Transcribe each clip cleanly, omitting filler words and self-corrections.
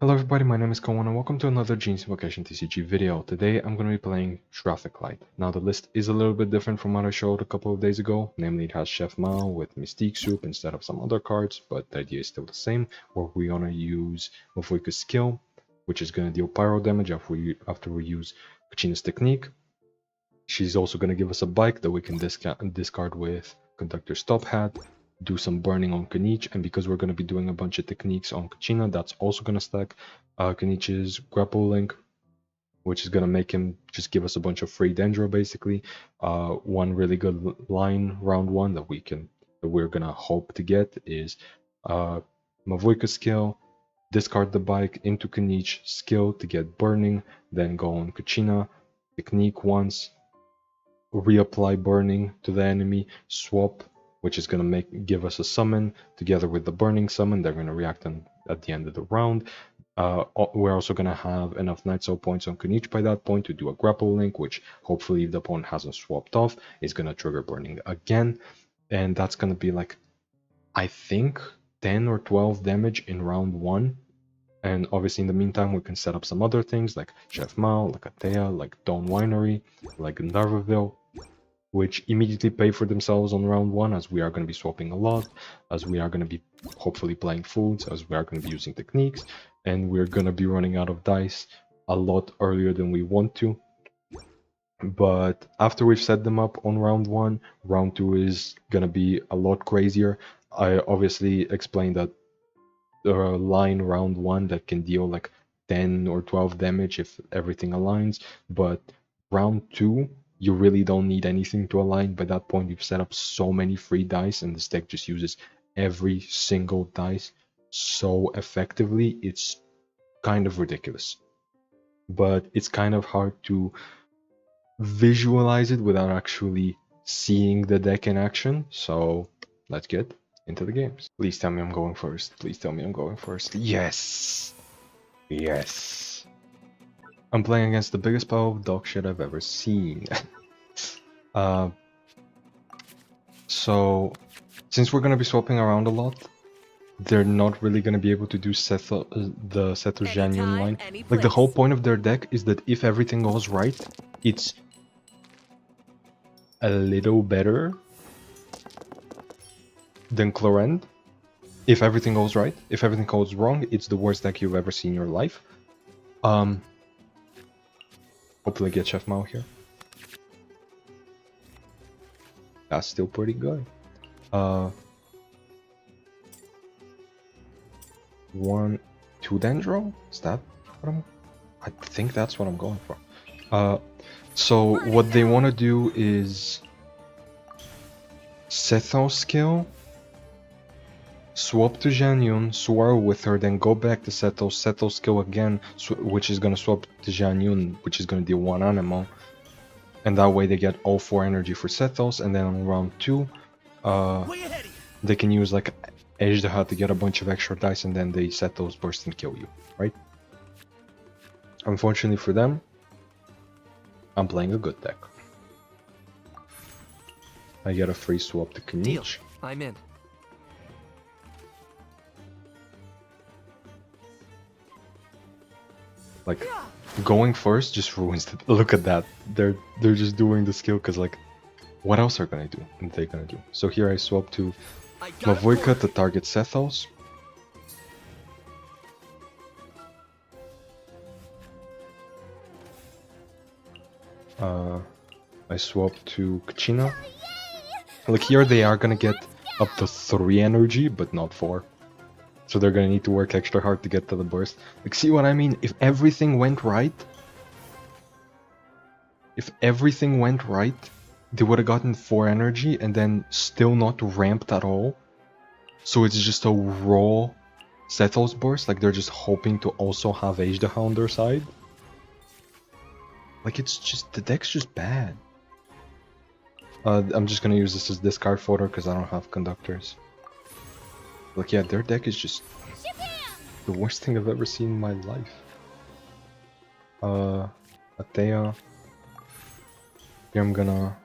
Hello everybody, my name is Kowan and welcome to another Genshin Vacation TCG video. Today I'm going to be playing Traffic Light. Now the list is a little bit different from what I showed a couple of days ago, namely it has Chef Mao with Mystique Soup instead of some other cards, but the idea is still the same, where we're going to use Mavuika's skill, which is going to deal pyro damage after we use Kachina's technique. She's also going to give us a bike that we can discard with Conductor's Top Hat, do some burning on Kanichi, and because we're going to be doing a bunch of techniques on Kachina, that's also going to stack Kanichi's grapple link, which is going to make him just give us a bunch of free Dendro basically. One really good line round one that we're going to hope to get is Mavuika skill, discard the bike into Kanichi, skill to get burning, then go on Kachina, technique once, reapply burning to the enemy, swap, which is going to give us a summon together with the burning summon. They're going to react at the end of the round. We're also going to have enough Night Soul points on Kanichi by that point to do a grapple link, which hopefully if the opponent hasn't swapped off is going to trigger burning again, and that's going to be like, I think, 10 or 12 damage in round one. And obviously in the meantime we can set up some other things like Chef Mao, like Atea, like Dawn Winery, like Narvaville, which immediately pay for themselves on round one, as we are going to be swapping a lot, as we are going to be hopefully playing foods, as we are going to be using techniques, and we're going to be running out of dice a lot earlier than we want to. But after we've set them up on round one, round two is going to be a lot crazier. I obviously explained that line round one that can deal like 10 or 12 damage if everything aligns, but round two you really don't need anything to align. By that point you've set up so many free dice and this deck just uses every single dice so effectively, it's kind of ridiculous. But it's kind of hard to visualize it without actually seeing the deck in action, so let's get into the games. Please tell me I'm going first. Please tell me I'm going first. Yes! Yes! I'm playing against the biggest pile of dog shit I've ever seen. So, since we're gonna be swapping around a lot, they're not really gonna be able to do the Seto Janyon line. Like, the whole point of their deck is that if everything goes right, it's a little better than Clorend. If everything goes right. If everything goes wrong, it's the worst deck you've ever seen in your life. Hopefully get Chef Mao here. That's still pretty good. 1, 2 Dendro? Is that what I think that's what I'm going for. So what they want to do is Setho skill, swap to Janyun, swirl with her, then go back to Seto skill again, which is gonna swap to Janyun, which is gonna deal 1 animal. And that way they get all 4 energy for Sethos, and then on round 2, they can use like Edge the Hut to get a bunch of extra dice, and then they Sethos burst and kill you, right? Unfortunately for them, I'm playing a good deck. I get a free swap to Kanichi. I'm in. Like, going first just ruins it. Look at that. They're just doing the skill because, like, what else are they gonna do? So here I swap to Mavuika to target Sethos. I swap to Kachina. Like, here they are gonna get up to 3 energy, but not 4. So they're gonna need to work extra hard to get to the burst. Like, see what I mean? If everything went right, they would have gotten 4 energy and then still not ramped at all. So it's just a raw Sethos burst, like they're just hoping to also have Agedaha on their side. Like, it's just, the deck's just bad. I'm just gonna use this as discard fodder because I don't have conductors. Like, yeah, their deck is just the worst thing I've ever seen in my life. Atea. Here I'm gonna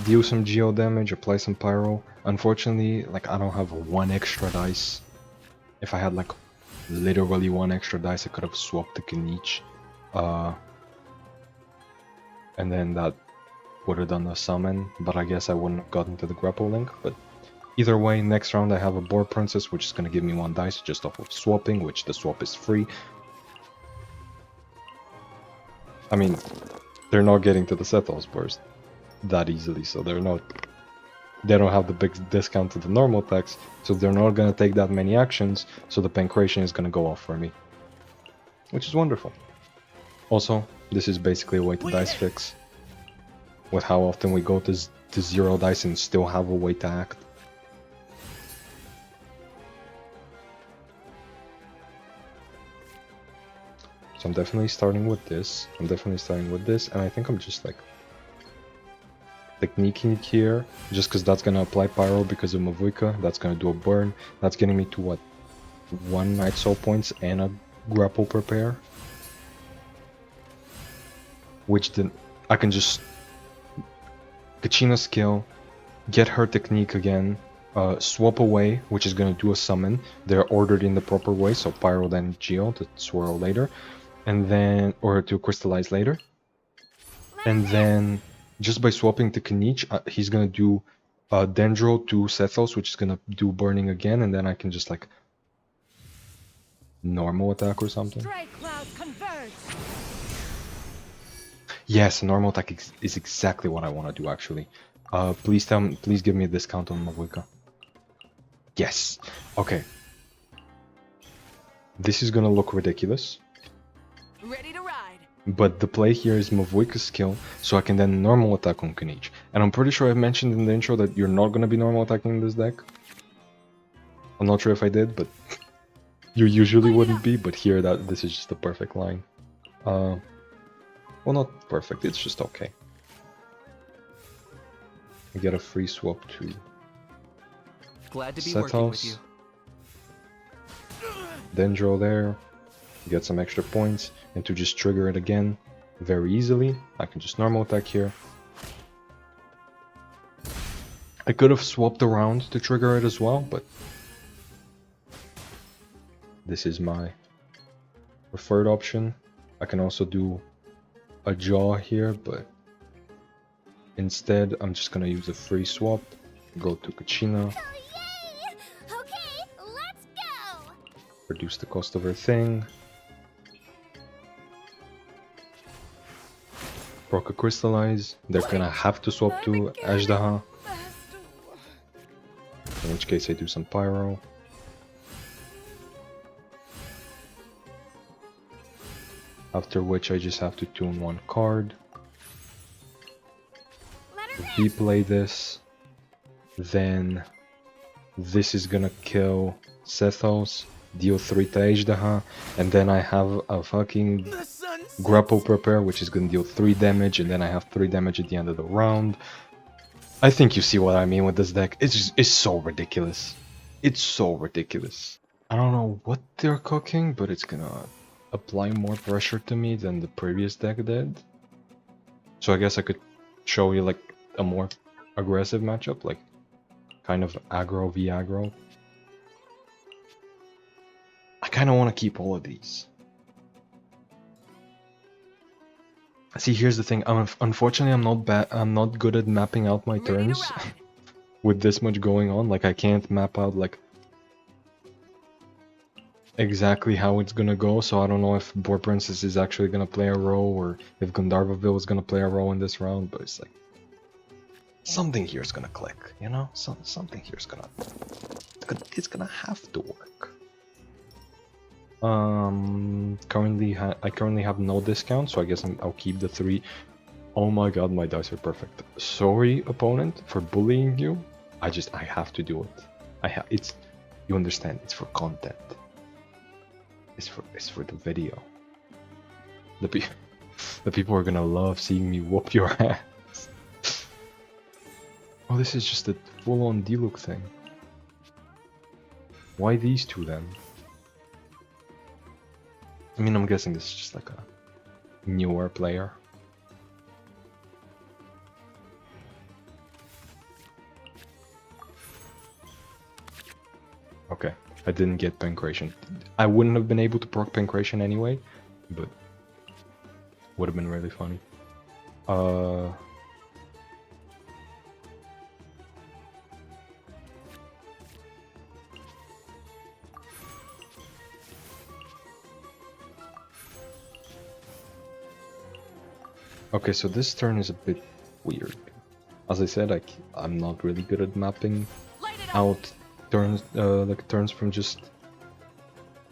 deal some geo damage, apply some pyro. Unfortunately, like, I don't have 1 extra dice. If I had like literally one extra dice. I could have swapped the Kniech. And then that would have done the summon, but I guess I wouldn't have gotten to the grapple link. But either way, next round I have a Boar Princess, which is going to give me one dice just off of swapping, which the swap is free. I mean, they're not getting to the Sethos burst that easily, so they don't have the big discount to the normal attacks, so they're not going to take that many actions, so the Pancration is going to go off for me, which is wonderful. Also, this is basically a way to dice fix, with how often we go to 0 dice and still have a way to act. So I'm definitely starting with this, and I think I'm just like techniquing it here, just because that's gonna apply Pyro because of Mavuika, that's gonna do a burn, that's getting me to what, 1 Night Soul points and a grapple prepare, which then I can just Kachina skill, get her technique again, swap away, which is gonna do a summon. They're ordered in the proper way, so Pyro then Geo to swirl later, and then or to crystallize later, and then just by swapping to Kniech, he's gonna do Dendro to Sethos, which is gonna do burning again, and then I can just like normal attack or something. Yes, normal attack is exactly what I want to do actually. Please give me a discount on Mavuika. Yes. Okay. This is gonna look ridiculous. Ready to ride. But the play here is Mavuika's skill, so I can then normal attack on Kniech. And I'm pretty sure I mentioned in the intro that you're not gonna be normal attacking this deck. I'm not sure if I did, but you usually wouldn't be, but here this is just the perfect line. Well, not perfect, it's just okay. I get a free swap to Glad to be working with you. Dendro there, get some extra points, and to just trigger it again very easily, I can just normal attack here. I could have swapped around to trigger it as well, but this is my preferred option. I can also do a jaw here, but instead I'm just gonna use a free swap, go to Kachina, Okay, let's go. reduce the cost of her thing, proc a crystallize, they're gonna have to swap to Ashdaha, in which case I do some pyro. After which I just have to tune 1 card, replay this, then this is gonna kill Sethos, deal 3 to Ashdaha, and then I have a fucking grapple prepare, which is gonna deal 3 damage, and then I have 3 damage at the end of the round. I think you see what I mean with this deck. It's so ridiculous. It's so ridiculous. I don't know what they're cooking, but it's gonna apply more pressure to me than the previous deck did. So I guess I could show you like a more aggressive matchup, like kind of aggro v aggro. I kind of want to keep all of these. See, here's the thing. Unfortunately, I'm not good at mapping out my turns with this much going on. Like, I can't map out like exactly how it's gonna go. So I don't know if Boar Princess is actually gonna play a role or if Gandharvaville is gonna play a role in this round. But it's like something here is gonna click, you know? Something here is it's gonna have to work. I currently have no discount, so I guess I'll keep the 3. Oh my god, my dice are perfect. Sorry, opponent, for bullying you. I have to do it. You understand? It's for content. It's for the video. The people are gonna love seeing me whoop your ass. Oh, this is just a full-on D-look thing. Why these 2 then? I mean, I'm guessing this is just like a newer player. Okay, I didn't get Pancration. I wouldn't have been able to proc Pancration anyway, but would have been really funny. Okay, so this turn is a bit weird. As I said, I'm not really good at mapping out turns, like turns from just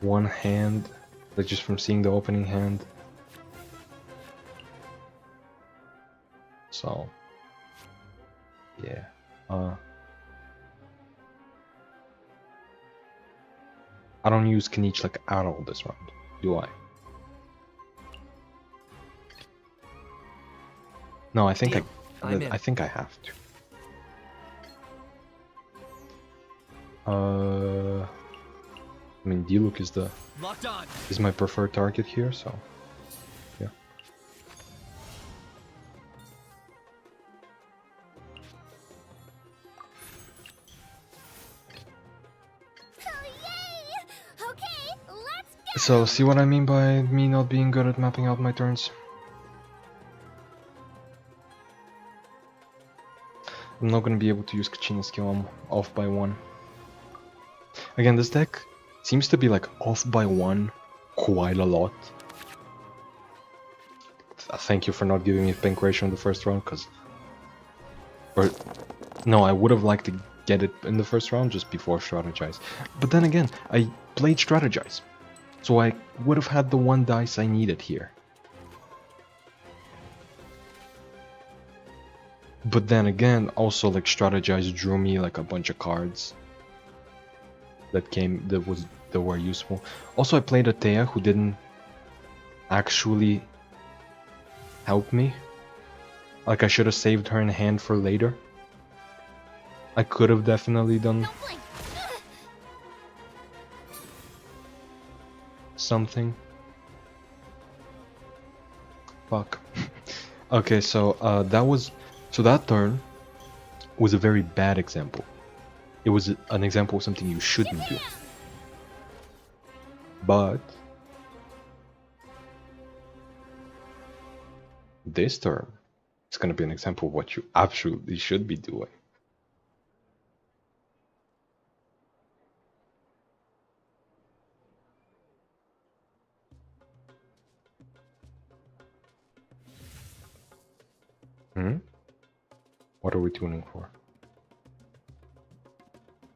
one hand, like just from seeing the opening hand. So, yeah. I don't use Kniech like at all this round, do I? No, I think I think I have to. I mean, Diluc is my preferred target here, so yeah. Oh, yay! Okay, let's go! So, see what I mean by me not being good at mapping out my turns? I'm not gonna be able to use Kachina's skill. I'm off by 1. Again, this deck seems to be like off by 1 quite a lot. Thank you for not giving me Pink Ratio in the first round, because... Or... No, I would have liked to get it in the first round just before Strategize. But then again, I played Strategize. So I would have had the 1 dice I needed here. But then again, also like Strategize drew me like a bunch of cards that were useful. Also, I played a Thea who didn't actually help me. Like, I should have saved her in hand for later. I could have definitely done something. Fuck. Okay, so that turn was a very bad example. It was an example of something you shouldn't do. But this turn, it's gonna be an example of what you absolutely should be doing. What are we tuning for?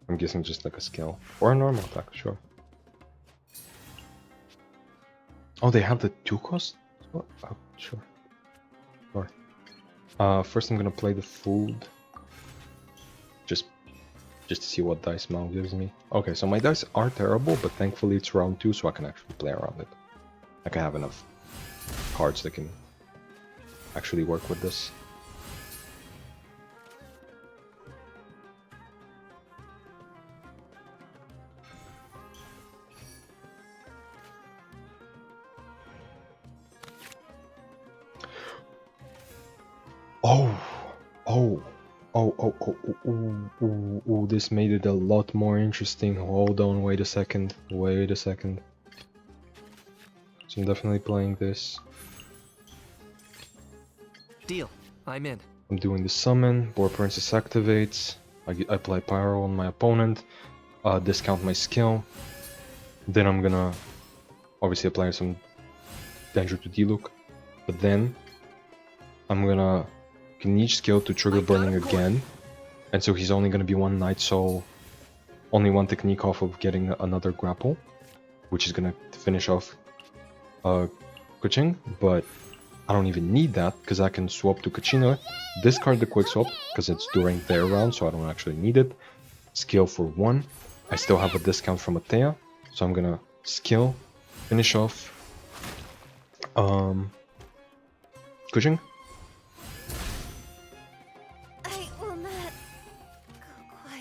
I'm guessing just like a skill. Or a normal attack, sure. Oh, they have the 2 cost? Oh, sure. Sure. First I'm gonna play the food. Just to see what dice Mal gives me. Okay, so my dice are terrible, but thankfully it's round 2, so I can actually play around it. Like, I have enough cards that can actually work with this. Oh, this made it a lot more interesting. Hold on, wait a second. So I'm definitely playing this. Deal. I'm in. I'm doing the summon, Boar Princess activates, I apply Pyro on my opponent, discount my skill, then I'm gonna obviously apply some danger to Diluc, but then I'm gonna Kniech skill to trigger burning again, and so he's only gonna be 1 Night Soul, only 1 technique off of getting another grapple, which is gonna finish off Kuching, but I don't even need that because I can swap to Kachina, discard the quick swap because it's during their round, so I don't actually need it. Skill for 1. I still have a discount from Atea, so I'm gonna skill, finish off Kuching. I will not go quiet.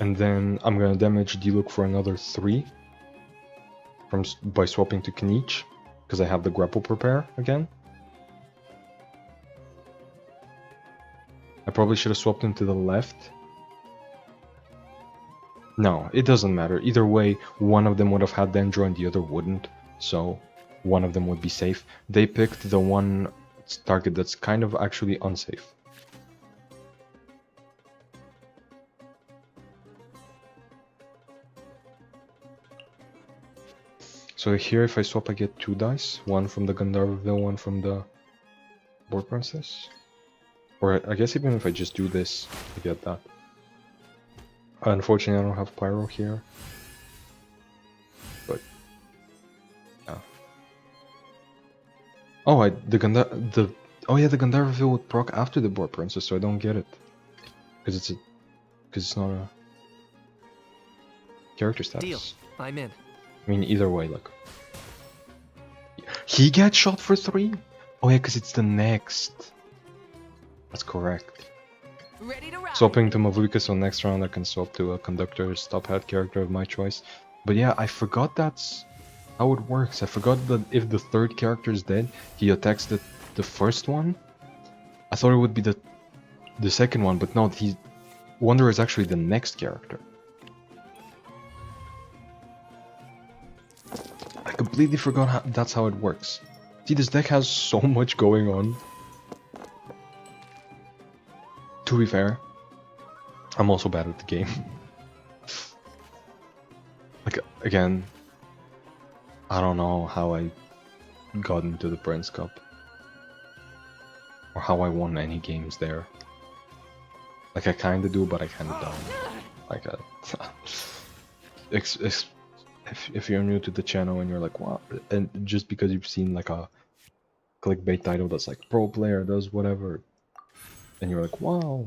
And then I'm gonna damage Diluc for another 3 by swapping to Kniech because I have the grapple prepare again. I probably should have swapped him to the left. No, it doesn't matter. Either way, one of them would have had Dendro and the other wouldn't. So one of them would be safe. They picked the one target that's kind of actually unsafe. So here if I swap I get 2 dice. One from the Gandharvaville, one from the War Princess. Or I guess even if I just do this, I get that. Unfortunately I don't have Pyro here. But yeah. Oh, the Gandharvaville would proc after the Boar Princess, so I don't get it. Because it's not a character status. Deal. I'm in. I mean, either way, like he gets shot for 3. Oh yeah, because it's the next. That's correct. Ready to ride. Swapping to Mavuika, so next round I can swap to a conductor's top hat character of my choice. But yeah, I forgot that's how it works. I forgot that if the third character is dead, he attacks the first one. I thought it would be the second one, but no, Wanderer is actually the next character. I completely forgot that's how it works. See, this deck has so much going on. To be fair, I'm also bad at the game. Like, again, I don't know how I got into the Prince Cup. Or how I won any games there. Like, I kinda do, but I kinda don't. Like, if you're new to the channel and you're like, wow, and just because you've seen like a clickbait title that's like pro player does whatever, and you're like, wow,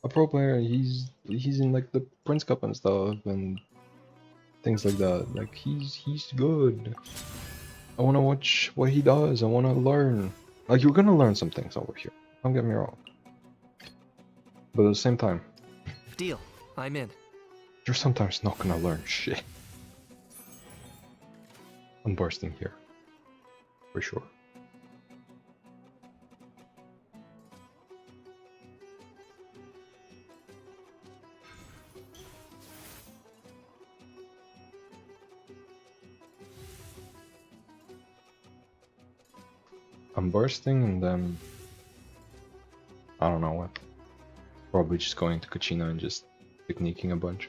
a pro player, he's in like the Prince Cup and stuff and things like that. Like he's good. I wanna watch what he does. I wanna learn. Like you're gonna learn some things over here. Don't get me wrong. But at the same time, Deal. I'm in. you're sometimes not gonna learn shit. I'm bursting here. For sure. I'm bursting and then I don't know what. Probably just going to Kachina and just techniquing a bunch.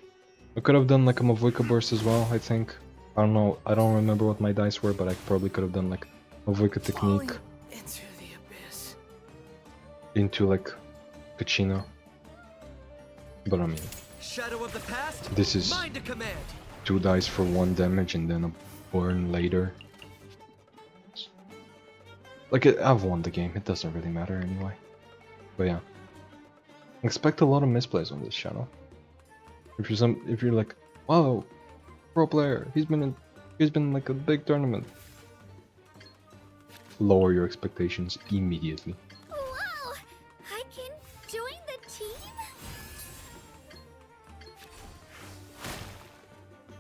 I could have done like a Mavuika burst as well, I think. I don't know, I don't remember what my dice were, but I probably could have done like Mavuika technique Into the abyss. into like Kachina. But I mean, Shadow of the past. this is Mine to command. 2 dice for 1 damage and then a burn later. Like, I've won the game, it doesn't really matter anyway. But yeah. Expect a lot of misplays on this channel. If you're like, wow, pro player, he's been in like a big tournament. Lower your expectations immediately. Wow! I can join the team?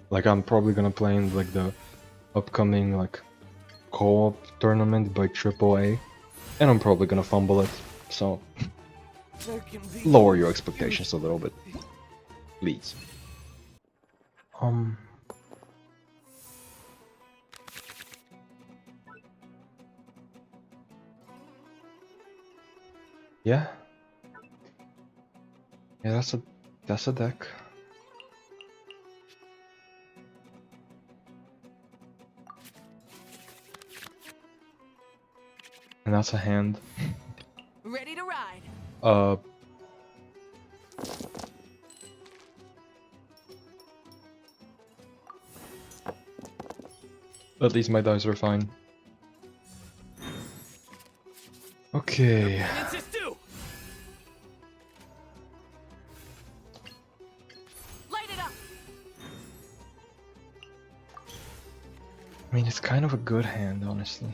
Like, I'm probably gonna play in like the upcoming like co-op tournament by AAA, and I'm probably gonna fumble it. So lower your expectations a little bit, please. Yeah. Yeah, that's a deck. And that's a hand. Ready to ride. At least my dice are fine. Okay. Insist do. Light it up. I mean, it's kind of a good hand, honestly.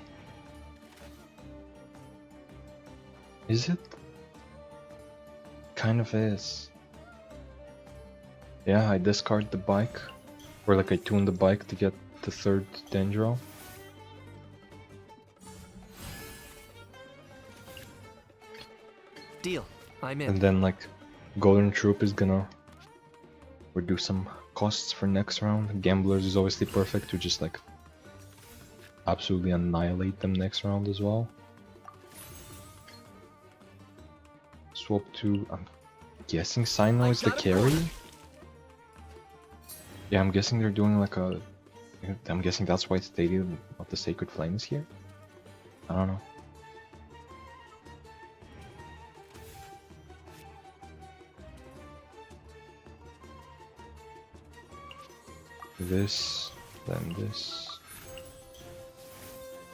Is it? Kind of is. Yeah, I discard the bike. Or like I tune the bike to get the 3rd Dendro. Deal. I'm in. And then like Golden Troop is gonna reduce some costs for next round. Gamblers is obviously perfect to just like absolutely annihilate them next round as well. Swap to, I'm guessing Sino is the carry? Yeah, I'm guessing they're doing like a, I'm guessing that's why Stadium of the Sacred Flame is here? I don't know. This, then this.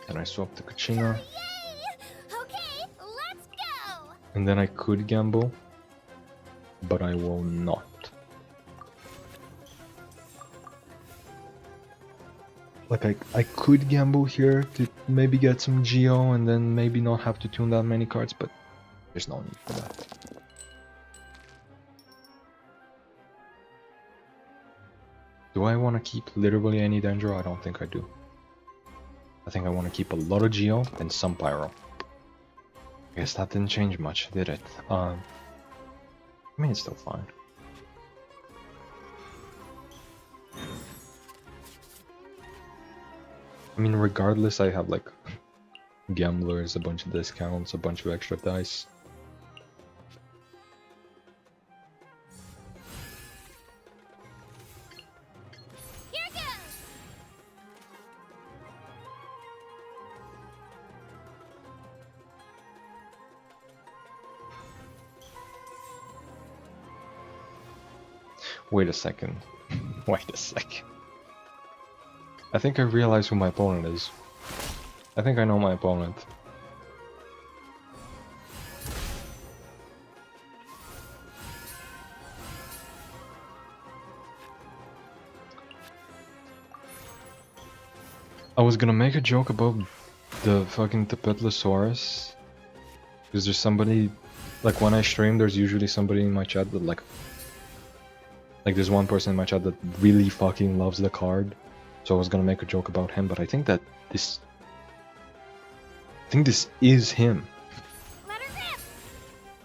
Then I swap to Kachina. Yay! Okay, let's go! And then I could gamble, but I will not. Like I could gamble here to maybe get some Geo and then maybe not have to tune that many cards, but there's no need for that. Do I want to keep literally any Dendro? I don't think I do. I think I want to keep a lot of Geo and some Pyro. I guess that didn't change much, did it? I mean, it's still fine. I mean, regardless, I have like gamblers, a bunch of discounts, a bunch of extra dice. Here goes! Wait a second. Wait a second. I think I realize who my opponent is. I think I know my opponent. I was gonna make a joke about the fucking Tepetlosaurus. Because there's somebody, like when I stream, there's usually somebody in my chat that like there's one person in my chat that really fucking loves the card. So I was gonna make a joke about him, but I think that this is him. Let her rip!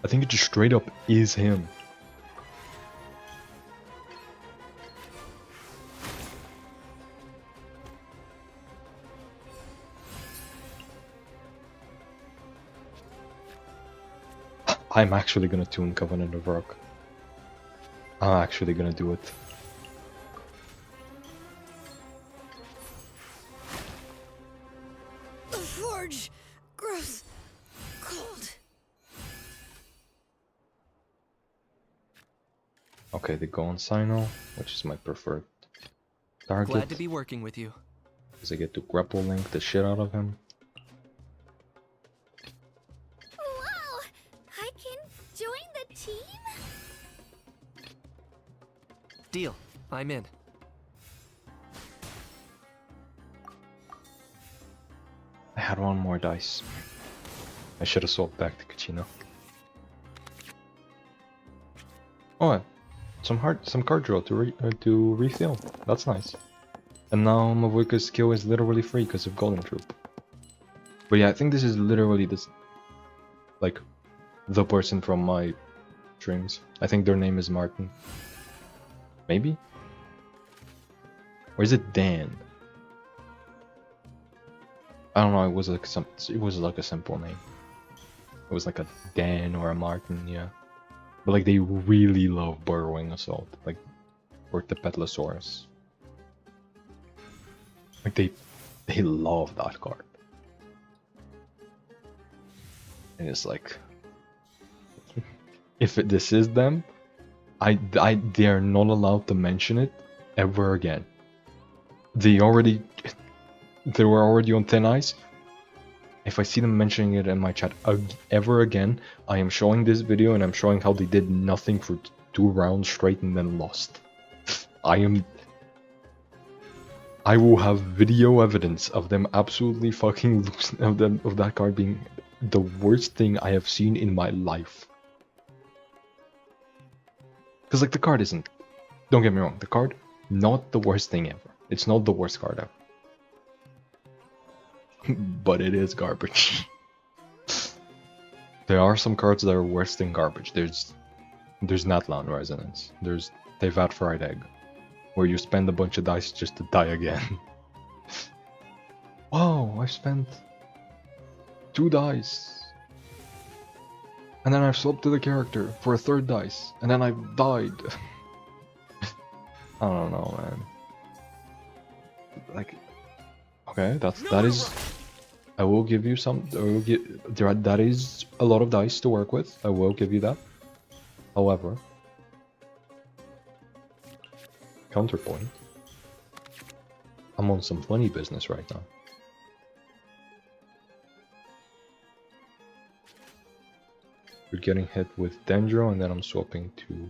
I think it just straight up is him. I'm actually gonna tune Covenant of Rock. I'm actually gonna do it. Forge! Gross! Cold! Okay, they go on Sino, which is my preferred target. Glad to be working with you. Because I get to grapple link the shit out of him. Wow! I can join the team? Deal. I'm in. I had one more dice. I should have swapped back to Kachina. Oh, some card draw to refill. That's nice. And now Mavuika's skill is literally free because of Golden Troop. But yeah, I think this is literally this, like, the person from my streams. I think their name is Martin. Maybe? Or is it Dan? I don't know. It was like a simple name. It was like a Dan or a Martin, yeah. But like they really love Burrowing Assault, like, or the Petlosaurus. Like they love that card. And it's like, if this is them, they are not allowed to mention it ever again. They were already on thin ice. If I see them mentioning it in my chat ever again, I am showing this video and I'm showing how they did nothing for 2 rounds straight and then lost. I will have video evidence of them absolutely fucking losing, of that card being the worst thing I have seen in my life. Because like the card isn't, don't get me wrong, the card, not the worst thing ever. It's not the worst card ever. But it is garbage. There are some cards that are worse than garbage. There's Natlan Resonance. There's They've had fried egg, where you spend a bunch of dice just to die again. Wow, I spent 2 dice. And then I've swapped to the character for a 3rd dice, and then I've died. I don't know, man. Like, okay, that is. I will give you some. I will give that is a lot of dice to work with. I will give you that. However, counterpoint. I'm on some funny business right now. You're getting hit with Dendro, and then I'm swapping to.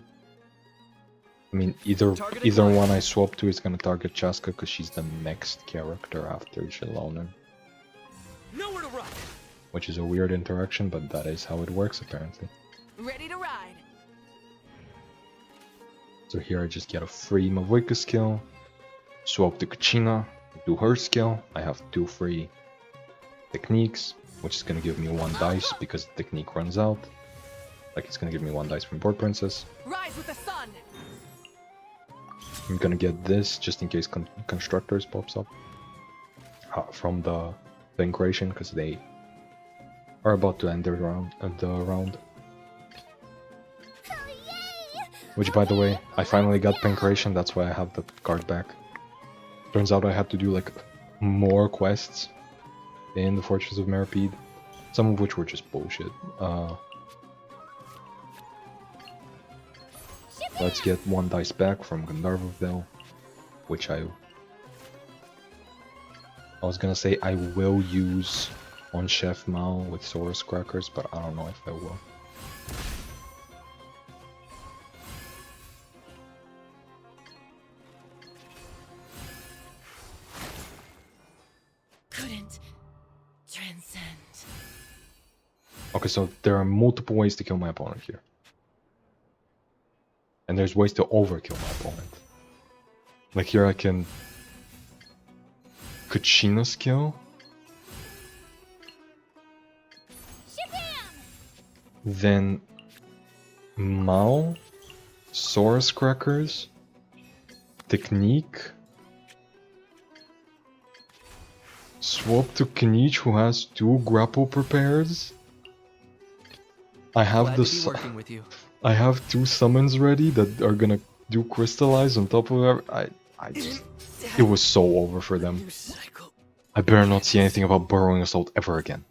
I mean, either one I swap to is gonna target Chaska because she's the next character after Jilonen. Nowhere to run. Which is a weird interaction, but that is how it works apparently. Ready to ride. So here I just get a free Mavika skill, swap to Kachina, do her skill. I have 2 free techniques, which is gonna give me 1 dice because the technique runs out. Like it's gonna give me 1 dice from Board Princess. Rise with the sun. I'm gonna get this just in case Constructors pops up from the Pancration because they are about to end their round. Which, by the way, I finally got Pancration, that's why I have the card back. Turns out I had to do like more quests in the Fortress of Meripede, some of which were just bullshit. Let's get 1 dice back from Gandharvaville, which I was gonna say I will use on Chef Mao with Saurus Crackers, but I don't know if I will. Couldn't transcend. Okay, so there are multiple ways to kill my opponent here. And there's ways to overkill my opponent. Like here I can Kachina skill. Then Mao, Saurus Crackers, Technique, swap to Kniech who has 2 grapple prepares. I have Glad to be working with you. I have 2 summons ready that are gonna do crystallize on top of it. It was so over for them. I better not see anything about Burrowing Assault ever again.